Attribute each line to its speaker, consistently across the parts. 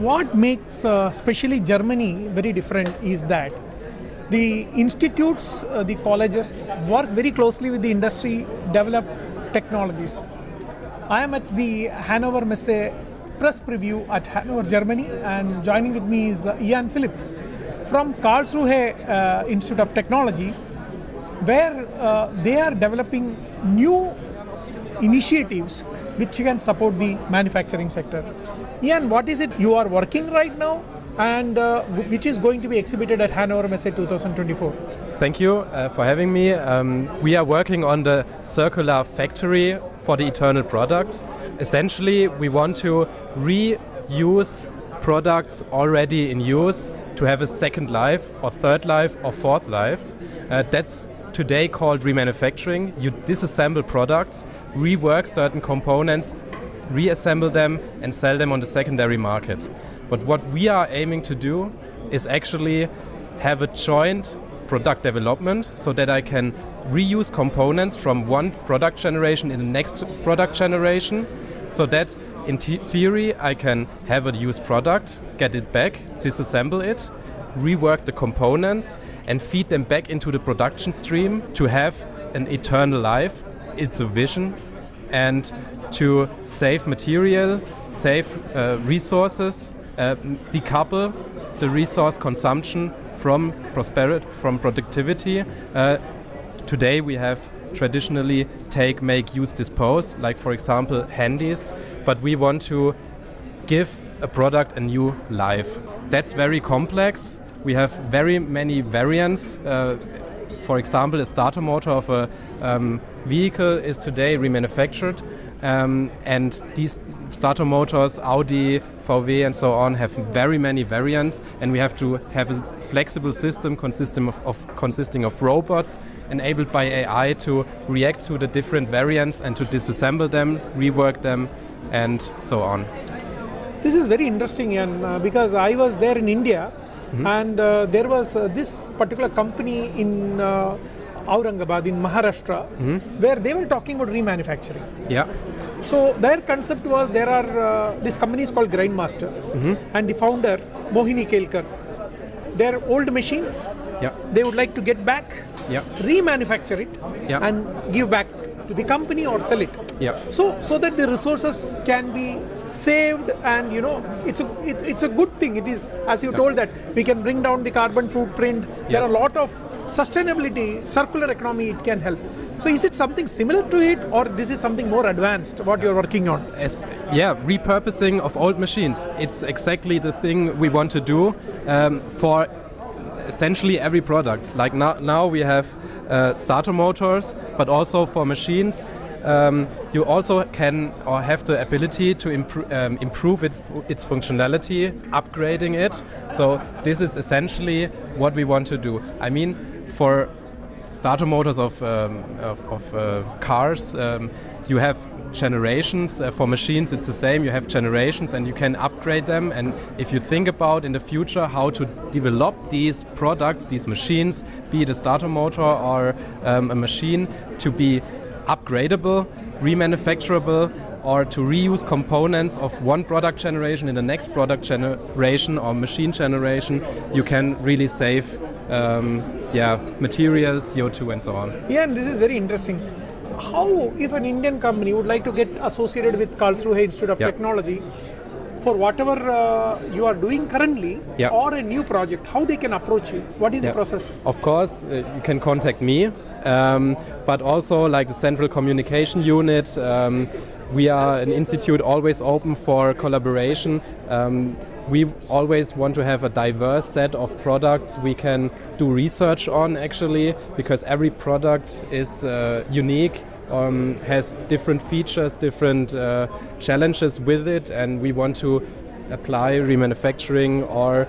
Speaker 1: what makes especially Germany very different is that the institutes, the colleges work very closely with the industry, develop technologies. I am at the Hannover Messe press preview at Hannover, Germany, and joining with me is Jan-Philipp from Karlsruhe Institute of Technology, where they are developing new initiatives which can support the manufacturing sector. Jan, what is it you are working right now and which is going to be exhibited at Hannover Messe 2024?
Speaker 2: Thank you for having me. We are working on the circular factory for the eternal product. Essentially, we want to reuse products already in use to have a second life or third life or fourth life. That's today called remanufacturing. You disassemble products, rework certain components, reassemble them and sell them on the secondary market. But what we are aiming to do is actually have a joint product development so that I can reuse components from one product generation in the next product generation, so that in theory I can have a used product, get it back, disassemble it, rework the components and feed them back into the production stream to have an eternal life. It's a vision, and to save material, save resources, decouple the resource consumption from prosperity, from productivity. Today we have traditionally take, make, use, dispose, like for example handies, but we want to give a product a new life. That's very complex. We have very many variants. For example, a starter motor of a vehicle is today remanufactured, and these starter motors, Audi, VW and so on, have very many variants, and we have to have a flexible system consisting of robots enabled by AI to react to the different variants and to disassemble them, rework them and so on.
Speaker 1: This is very interesting, Jan, because I was there in India. Mm-hmm. And there was this particular company in Aurangabad in Maharashtra, mm-hmm. where they were talking about remanufacturing.
Speaker 2: Yeah.
Speaker 1: So their concept was there are this company is called Grindmaster, mm-hmm. and the founder Mohini Kelkar. Their old machines, yeah. they would like to get back, yeah. remanufacture it, yeah. and give back to the company or sell it.
Speaker 2: Yeah.
Speaker 1: So that the resources can be saved, and it's a good thing. It is, as you told, that we can bring down the carbon footprint. Yes. There are a lot of sustainability, circular economy it can help. So is it something similar to it, or this is something more advanced, what you're working on?
Speaker 2: Repurposing of old machines. It's exactly the thing we want to do for essentially every product. Like now we have starter motors, but also for machines. You also can or have the ability to improve its functionality, upgrading it. So this is essentially what we want to do. I mean, for starter motors of cars, you have generations. For machines, it's the same. You have generations, and you can upgrade them. And if you think about in the future how to develop these products, these machines, be it a starter motor or a machine, to be upgradable, remanufacturable, or to reuse components of one product generation in the next product generation or machine generation, you can really save materials, CO2 and so on.
Speaker 1: Yeah, and this is very interesting. How, if an Indian company would like to get associated with Karlsruhe Institute of Technology for whatever you are doing currently, or a new project, how they can approach you? What is the process?
Speaker 2: Of course, you can contact me, but also like the Central Communication Unit. We are an institute always open for collaboration. We always want to have a diverse set of products we can do research on, actually, because every product is unique, has different features, different challenges with it, and we want to apply remanufacturing or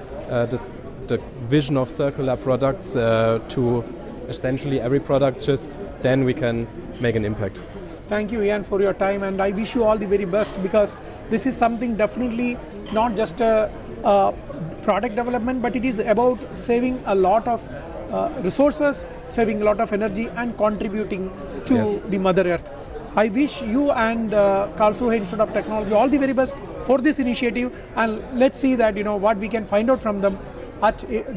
Speaker 2: the vision of circular products to essentially every product. Just then we can make an impact.
Speaker 1: Thank you, Ian, for your time, and I wish you all the very best, because this is something definitely not just a product development, but it is about saving a lot of resources, saving a lot of energy and contributing to the Mother Earth. I wish you and Karlsruhe Institute of Technology all the very best for this initiative, and let's see that what we can find out from them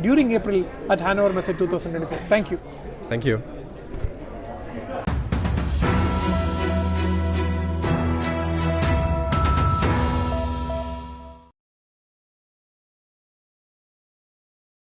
Speaker 1: during April at Hannover Messe 2024. Thank you.
Speaker 2: Thank you.